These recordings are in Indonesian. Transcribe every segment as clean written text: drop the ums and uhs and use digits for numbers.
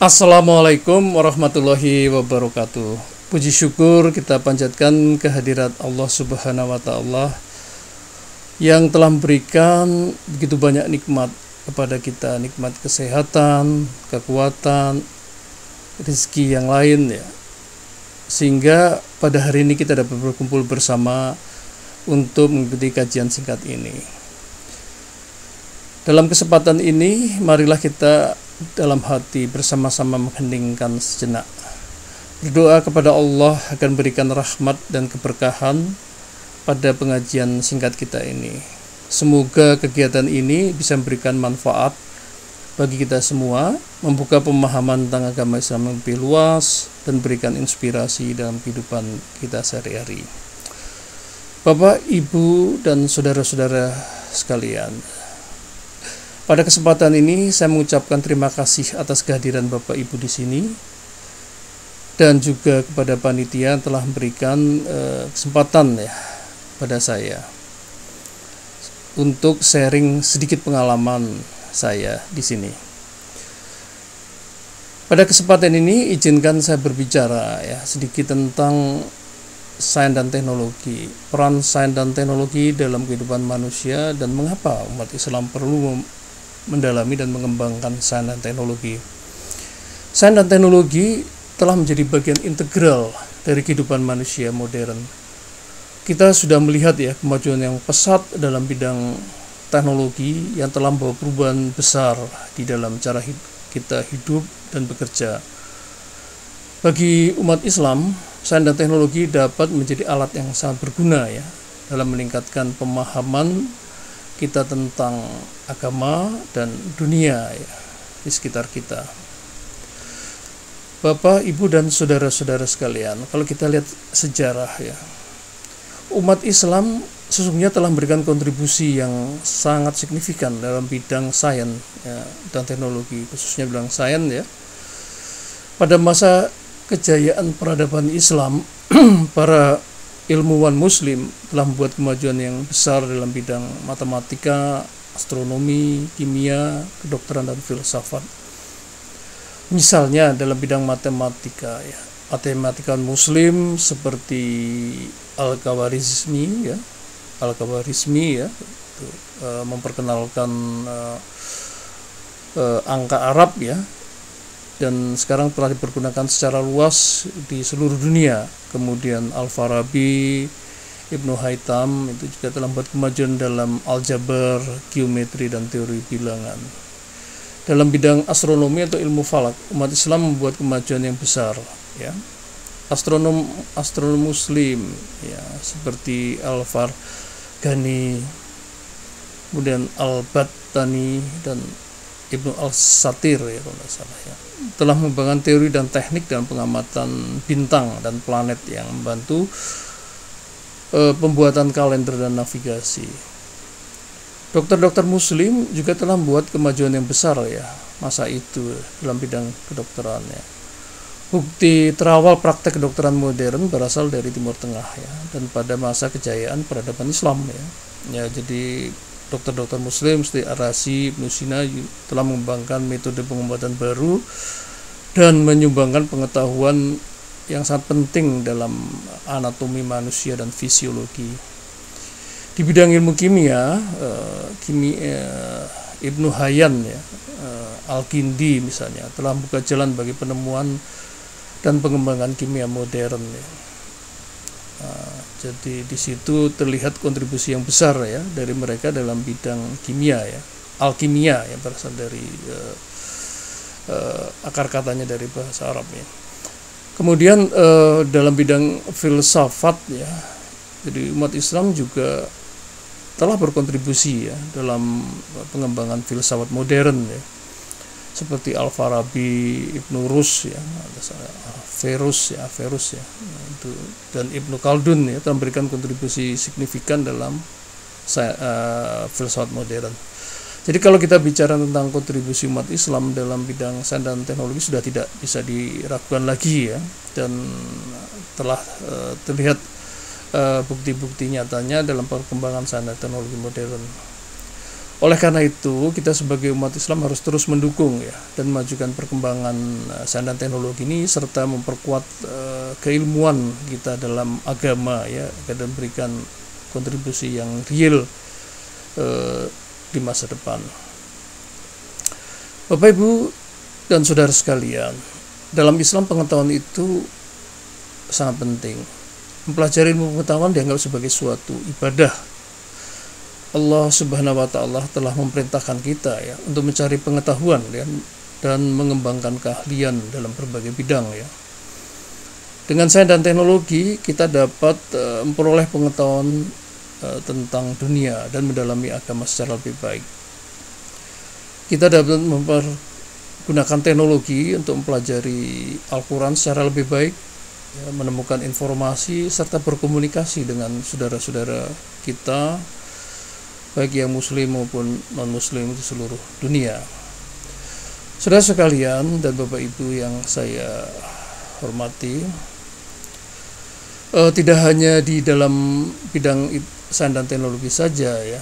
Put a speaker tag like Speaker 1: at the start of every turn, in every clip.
Speaker 1: Assalamualaikum warahmatullahi wabarakatuh. Puji syukur kita panjatkan kehadirat Allah Subhanahu wa Ta'ala yang telah memberikan begitu banyak nikmat kepada kita, nikmat kesehatan, kekuatan, rezeki yang lain ya. Sehingga pada hari ini kita dapat berkumpul bersama untuk mengikuti kajian singkat ini. Dalam kesempatan ini, marilah kita dalam hati bersama-sama mengheningkan sejenak, berdoa kepada Allah akan berikan rahmat dan keberkahan pada pengajian singkat kita ini. Semoga kegiatan ini bisa memberikan manfaat bagi kita semua, membuka pemahaman tentang agama Islam yang lebih luas, dan berikan inspirasi dalam kehidupan kita sehari-hari. Bapak, Ibu, dan saudara-saudara sekalian, pada kesempatan ini saya mengucapkan terima kasih atas kehadiran Bapak Ibu di sini dan juga kepada panitia yang telah memberikan kesempatan ya pada saya untuk sharing sedikit pengalaman saya di sini. Pada kesempatan ini izinkan saya berbicara ya sedikit tentang sains dan teknologi, peran sains dan teknologi dalam kehidupan manusia dan mengapa umat Islam perlu mendalami dan mengembangkan sains dan teknologi. Sains dan teknologi telah menjadi bagian integral dari kehidupan manusia modern. Kita sudah melihat ya kemajuan yang pesat dalam bidang teknologi yang telah membawa perubahan besar di dalam cara kita hidup dan bekerja. Bagi umat Islam, sains dan teknologi dapat menjadi alat yang sangat berguna ya dalam meningkatkan pemahaman kita tentang agama dan dunia ya, di sekitar kita. Bapak, Ibu, dan saudara-saudara sekalian, kalau kita lihat sejarah ya, umat Islam sesungguhnya telah memberikan kontribusi yang sangat signifikan dalam bidang sains ya, dan teknologi, khususnya bidang sains ya. Pada masa kejayaan peradaban Islam, para ilmuwan muslim telah membuat kemajuan yang besar dalam bidang matematika, astronomi, kimia, kedokteran, dan filsafat. Misalnya dalam bidang matematika ya, matematikawan muslim seperti Al-Khawarizmi ya, itu, memperkenalkan angka Arab ya, dan sekarang telah dipergunakan secara luas di seluruh dunia. Kemudian Al-Farabi, Ibnu Haytham itu juga telah membuat kemajuan dalam aljabar, geometri, dan teori bilangan. Dalam bidang astronomi atau ilmu falak, umat Islam membuat kemajuan yang besar ya. Astronom muslim ya seperti Al-Farghani, kemudian Al-Battani, dan Ibnu Al-Satir ya kalau tidak salah ya, telah mengembangkan teori dan teknik dalam pengamatan bintang dan planet yang membantu pembuatan kalender dan navigasi. Dokter-dokter muslim juga telah membuat kemajuan yang besar ya masa itu dalam bidang kedokterannya. Bukti terawal praktek kedokteran modern berasal dari Timur Tengah ya, dan pada masa kejayaan peradaban Islam ya. Ya, jadi dokter-dokter muslim seperti Ar-Razi, Ibnu Sina telah mengembangkan metode pengobatan baru dan menyumbangkan pengetahuan yang sangat penting dalam anatomi manusia dan fisiologi. Di bidang ilmu kimia, Ibnu Hayyan ya, Al-Kindi misalnya telah membuka jalan bagi penemuan dan pengembangan kimia modern ya. Jadi di situ terlihat kontribusi yang besar ya dari mereka dalam bidang kimia ya, alkimia yang berasal dari akar katanya dari bahasa Arab ya. Kemudian dalam bidang filsafat ya, jadi umat Islam juga telah berkontribusi ya dalam pengembangan filsafat modern ya, seperti Al-Farabi, Ibnu Rus ya, Averroes ya, itu, dan Ibnu Khaldun ya telah memberikan kontribusi signifikan dalam filsafat modern. Jadi kalau kita bicara tentang kontribusi umat Islam dalam bidang sains dan teknologi sudah tidak bisa diragukan lagi ya, dan telah terlihat bukti-bukti nyatanya dalam perkembangan sains dan teknologi modern. Oleh karena itu, kita sebagai umat Islam harus terus mendukung ya dan memajukan perkembangan sains dan teknologi ini serta memperkuat keilmuan kita dalam agama ya, dan memberikan kontribusi yang real di masa depan. Bapak, Ibu, dan saudara sekalian, dalam Islam pengetahuan itu sangat penting. Mempelajari ilmu pengetahuan dianggap sebagai suatu ibadah. Allah Subhanahu wa Ta'ala telah memerintahkan kita ya untuk mencari pengetahuan ya, dan mengembangkan keahlian dalam berbagai bidang ya. Dengan sains dan teknologi kita dapat memperoleh pengetahuan tentang dunia dan mendalami agama secara lebih baik. Kita dapat mempergunakan teknologi untuk mempelajari Al-Quran secara lebih baik ya, menemukan informasi serta berkomunikasi dengan saudara-saudara kita baik yang muslim maupun non-muslim di seluruh dunia. Saudara sekalian dan Bapak Ibu yang saya hormati, tidak hanya di dalam bidang sains dan teknologi saja ya,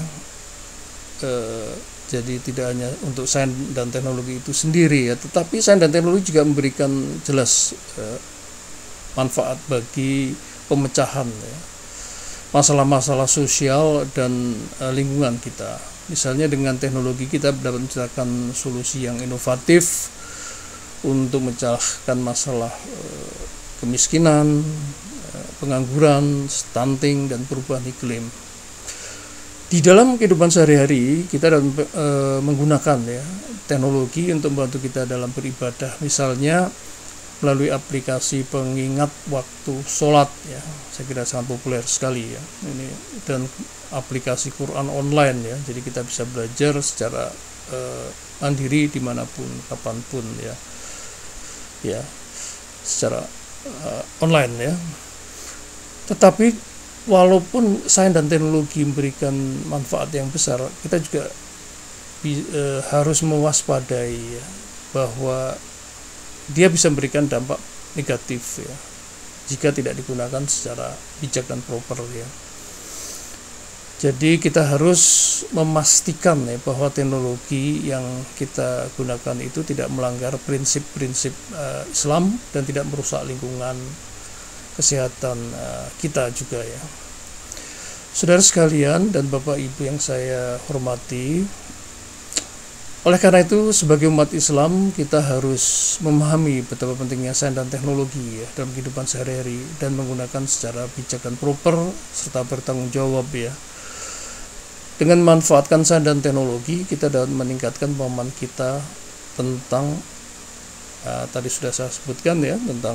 Speaker 1: jadi tidak hanya untuk sains dan teknologi itu sendiri ya, tetapi sains dan teknologi juga memberikan jelas manfaat bagi pemecahan ya, masalah-masalah sosial dan lingkungan kita. Misalnya dengan teknologi kita dapat menciptakan solusi yang inovatif untuk memecahkan masalah kemiskinan, pengangguran, stunting, dan perubahan iklim. Di dalam kehidupan sehari-hari kita dapat menggunakan ya teknologi untuk membantu kita dalam beribadah. Misalnya melalui aplikasi pengingat waktu sholat ya, saya kira sangat populer sekali ya ini, dan aplikasi Quran online ya, jadi kita bisa belajar secara mandiri dimanapun kapanpun ya secara online ya. Tetapi walaupun sains dan teknologi memberikan manfaat yang besar, kita juga harus mewaspadai ya, bahwa dia bisa memberikan dampak negatif ya jika tidak digunakan secara bijak dan proper ya. Jadi kita harus memastikan ya bahwa teknologi yang kita gunakan itu tidak melanggar prinsip-prinsip Islam dan tidak merusak lingkungan kesehatan kita juga ya. Saudara sekalian dan Bapak Ibu yang saya hormati, oleh karena itu sebagai umat Islam kita harus memahami betapa pentingnya sains dan teknologi ya dalam kehidupan sehari-hari dan menggunakan secara bijak dan proper serta bertanggung jawab ya. Dengan memanfaatkan sains dan teknologi kita dapat meningkatkan pemahaman kita tentang tadi sudah saya sebutkan ya, tentang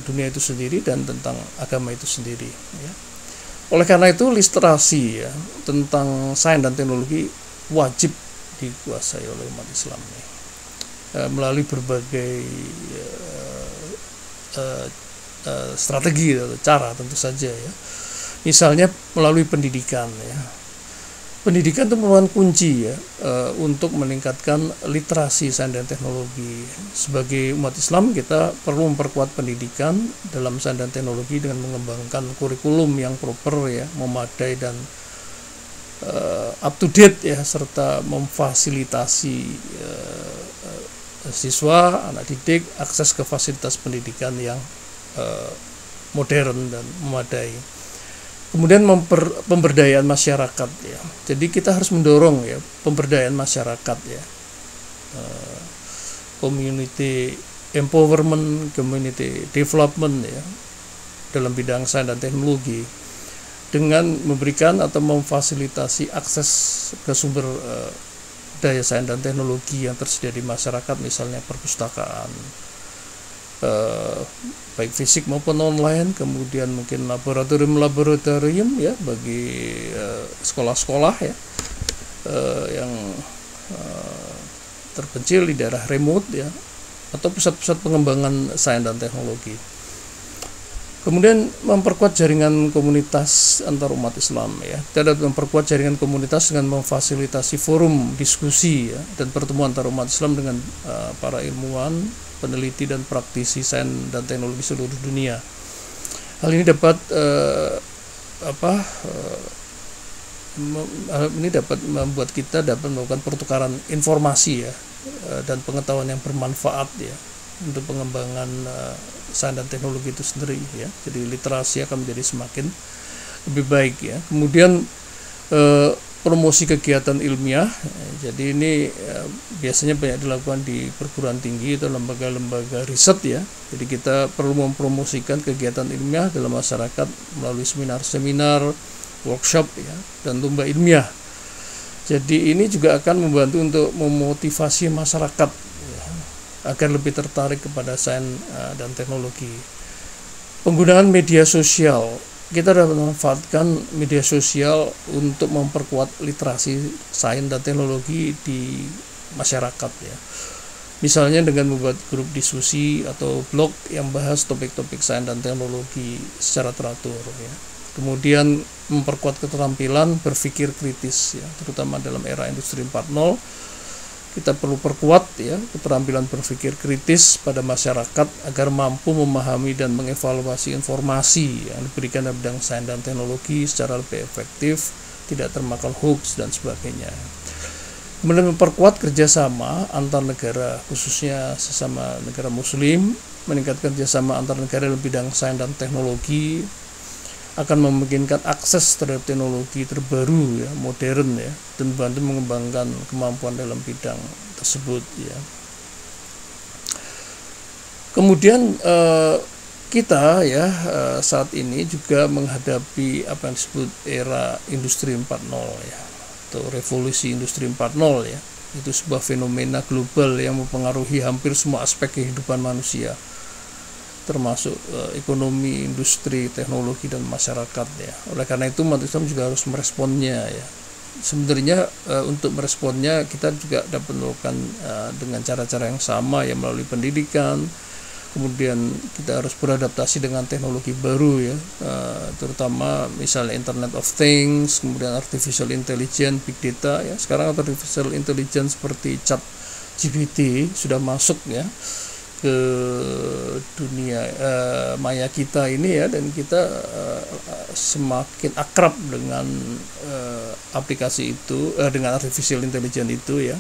Speaker 1: dunia itu sendiri dan tentang agama itu sendiri ya. Oleh karena itu literasi ya tentang sains dan teknologi wajib dikuasai oleh umat Islam melalui berbagai strategi atau cara tentu saja ya. Misalnya melalui pendidikan ya. Pendidikan itu merupakan kunci ya untuk meningkatkan literasi sains dan teknologi. Sebagai umat Islam kita perlu memperkuat pendidikan dalam sains dan teknologi dengan mengembangkan kurikulum yang proper ya, memadai dan up to date ya, serta memfasilitasi siswa, anak didik akses ke fasilitas pendidikan yang modern dan memadai. Kemudian pemberdayaan masyarakat ya. Jadi kita harus mendorong ya pemberdayaan masyarakat ya. Community empowerment, community development ya dalam bidang sains dan teknologi, dengan memberikan atau memfasilitasi akses ke sumber daya sains dan teknologi yang tersedia di masyarakat, misalnya perpustakaan baik fisik maupun online, kemudian mungkin laboratorium ya bagi sekolah-sekolah ya yang terpencil di daerah remote ya, atau pusat-pusat pengembangan sains dan teknologi. Kemudian memperkuat jaringan komunitas antar umat Islam ya. Kita dapat memperkuat jaringan komunitas dengan memfasilitasi forum diskusi ya, dan pertemuan antar umat Islam dengan para ilmuwan, peneliti dan praktisi sains dan teknologi seluruh dunia. Hal ini dapat ini dapat membuat kita dapat melakukan pertukaran informasi ya, dan pengetahuan yang bermanfaat ya untuk pengembangan sains dan teknologi itu sendiri ya. Jadi literasi akan menjadi semakin lebih baik ya. Kemudian promosi kegiatan ilmiah, jadi ini biasanya banyak dilakukan di perguruan tinggi atau lembaga-lembaga riset ya. Jadi kita perlu mempromosikan kegiatan ilmiah dalam masyarakat melalui seminar-seminar, workshop ya, dan lomba ilmiah. Jadi ini juga akan membantu untuk memotivasi masyarakat ya, agar lebih tertarik kepada sains dan teknologi. Penggunaan media sosial, kita dapat memanfaatkan media sosial untuk memperkuat literasi sains dan teknologi di masyarakat ya. Misalnya dengan membuat grup diskusi atau blog yang bahas topik-topik sains dan teknologi secara teratur ya. Kemudian memperkuat keterampilan berpikir kritis ya, terutama dalam era industri 4.0. Kita perlu perkuat ya keterampilan berpikir kritis pada masyarakat agar mampu memahami dan mengevaluasi informasi yang diberikan dalam bidang sains dan teknologi secara lebih efektif, tidak termakan hoax dan sebagainya. Kemudian memperkuat kerjasama antar negara, khususnya sesama negara muslim, meningkatkan kerjasama antar negara dalam bidang sains dan teknologi, akan memungkinkan akses terhadap teknologi terbaru ya, modern ya, dan membantu mengembangkan kemampuan dalam bidang tersebut ya. Kemudian kita ya saat ini juga menghadapi apa yang disebut era industri 4.0 ya, atau revolusi industri 4.0 ya. Itu sebuah fenomena global yang mempengaruhi hampir semua aspek kehidupan manusia, termasuk ekonomi, industri, teknologi, dan masyarakat ya. Oleh karena itu umat Islam juga harus meresponnya ya. Sebenarnya untuk meresponnya kita juga dapat melakukan dengan cara-cara yang sama ya, melalui pendidikan. Kemudian kita harus beradaptasi dengan teknologi baru ya, terutama misalnya Internet of Things, kemudian artificial intelligence, big data ya. Sekarang artificial intelligence seperti ChatGPT sudah masuk ya ke dunia maya kita ini ya, dan kita semakin akrab dengan aplikasi itu, dengan artificial intelligence itu ya,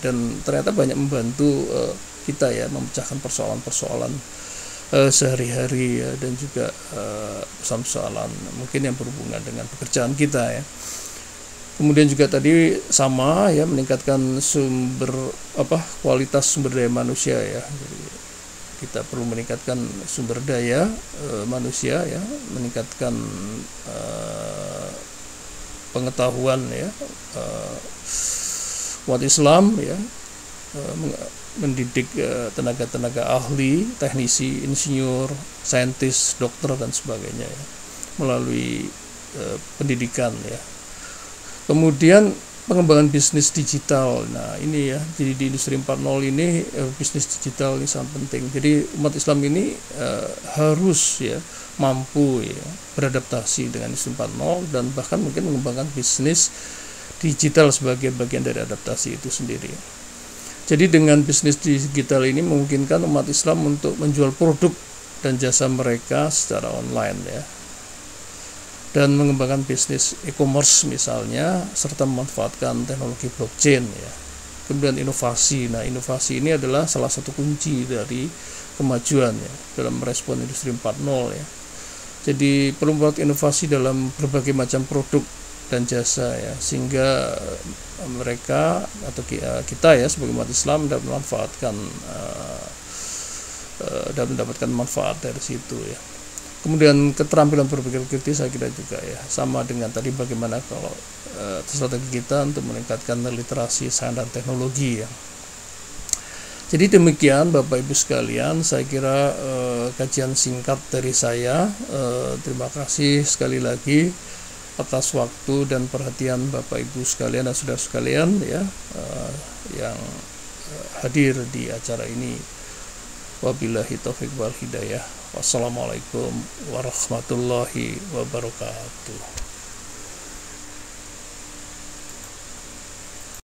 Speaker 1: dan ternyata banyak membantu kita ya memecahkan persoalan-persoalan sehari-hari ya, dan juga persoalan mungkin yang berhubungan dengan pekerjaan kita ya. Kemudian juga tadi sama ya, meningkatkan kualitas sumber daya manusia ya. Jadi kita perlu meningkatkan sumber daya manusia ya, meningkatkan pengetahuan ya, umat Islam ya, mendidik tenaga-tenaga ahli, teknisi, insinyur, saintis, dokter, dan sebagainya ya, melalui pendidikan ya. Kemudian pengembangan bisnis digital. Nah ini ya, jadi di industri 4.0 ini bisnis digital ini sangat penting. Jadi umat Islam ini harus ya mampu ya beradaptasi dengan industri 4.0 dan bahkan mungkin mengembangkan bisnis digital sebagai bagian dari adaptasi itu sendiri. Jadi dengan bisnis digital ini memungkinkan umat Islam untuk menjual produk dan jasa mereka secara online ya, dan mengembangkan bisnis e-commerce misalnya, serta memanfaatkan teknologi blockchain ya. Kemudian inovasi. Nah inovasi ini adalah salah satu kunci dari kemajuan ya dalam merespon industri 4.0 ya. Jadi perlu membuat inovasi dalam berbagai macam produk dan jasa ya, sehingga mereka atau kita ya sebagai umat Islam dapat memanfaatkan dan mendapatkan manfaat dari situ ya. Kemudian keterampilan berpikir kritis saya kira juga ya, sama dengan tadi bagaimana kalau strategi kita untuk meningkatkan literasi sains dan teknologi ya. Jadi demikian Bapak Ibu sekalian, saya kira kajian singkat dari saya. Terima kasih sekali lagi atas waktu dan perhatian Bapak Ibu sekalian dan saudara sekalian ya, yang hadir di acara ini. Wabillahi taufiq wal hidayah. Wassalamualaikum warahmatullahi wabarakatuh.